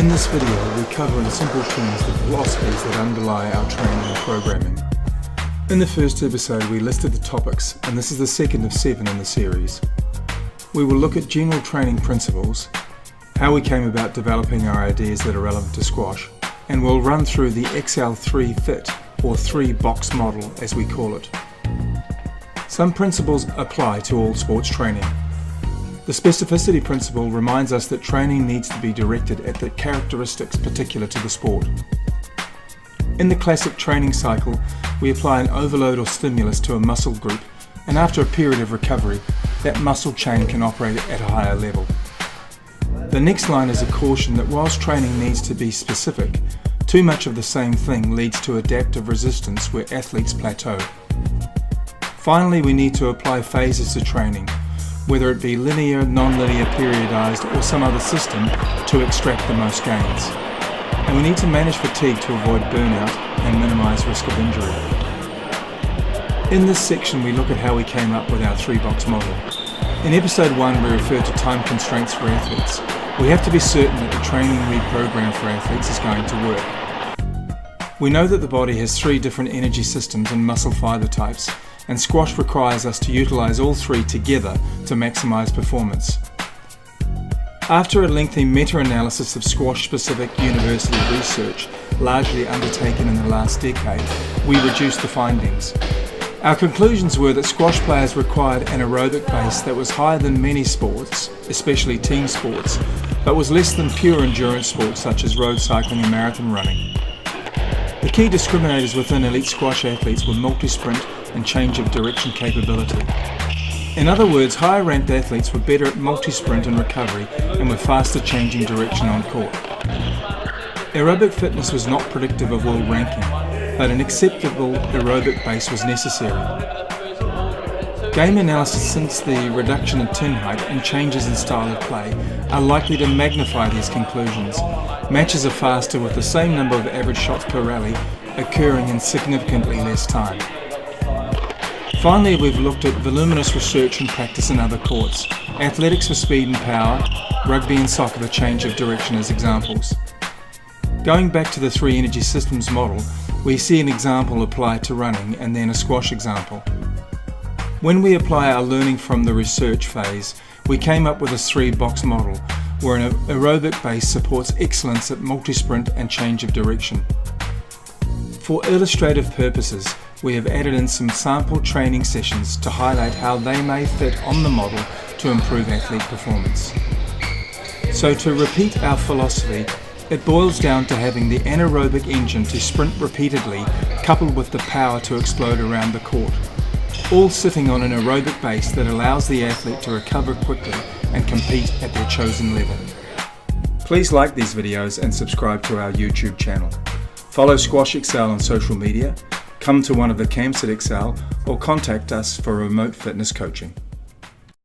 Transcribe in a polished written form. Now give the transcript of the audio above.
In this video, we cover in simple terms the philosophies that underlie our training and programming. In the first episode, we listed the topics, and this is the second of 7 in the series. We will look at general training principles, how we came about developing our ideas that are relevant to squash, and we'll run through the XL3 fit, or 3-box model as we call it. Some principles apply to all sports training. The specificity principle reminds us that training needs to be directed at the characteristics particular to the sport. In the classic training cycle, we apply an overload or stimulus to a muscle group, and after a period of recovery, that muscle chain can operate at a higher level. The next line is a caution that whilst training needs to be specific, too much of the same thing leads to adaptive resistance where athletes plateau. Finally, we need to apply phases to training, whether it be linear, non-linear, periodized, or some other system, to extract the most gains. And we need to manage fatigue to avoid burnout and minimize risk of injury. In this section, we look at how we came up with our 3-box model. In episode 1, we referred to time constraints for athletes. We have to be certain that the training we program for athletes is going to work. We know that the body has 3 different energy systems and muscle fiber types, and squash requires us to utilize all 3 together to maximize performance. After a lengthy meta-analysis of squash-specific university research, largely undertaken in the last decade, we reduced the findings. Our conclusions were that squash players required an aerobic base that was higher than many sports, especially team sports, but was less than pure endurance sports such as road cycling and marathon running. The key discriminators within elite squash athletes were multi-sprint and change of direction capability. In other words, higher ranked athletes were better at multi-sprint and recovery and were faster changing direction on court. Aerobic fitness was not predictive of world ranking, but an acceptable aerobic base was necessary. Game analysis since the reduction in turn height and changes in style of play are likely to magnify these conclusions. Matches are faster with the same number of average shots per rally occurring in significantly less time. Finally, we've looked at voluminous research and practice in other courts, athletics for speed and power, rugby and soccer for change of direction as examples. Going back to the 3 energy systems model, we see an example applied to running and then a squash example. When we apply our learning from the research phase, we came up with a 3-box model where an aerobic base supports excellence at multi-sprint and change of direction. For illustrative purposes, we have added in some sample training sessions to highlight how they may fit on the model to improve athlete performance. So to repeat our philosophy, it boils down to having the anaerobic engine to sprint repeatedly coupled with the power to explode around the court, all sitting on an aerobic base that allows the athlete to recover quickly and compete at their chosen level. Please like these videos and subscribe to our YouTube channel. Follow Squash Excel on social media, come to one of the camps at Excel, or contact us for remote fitness coaching.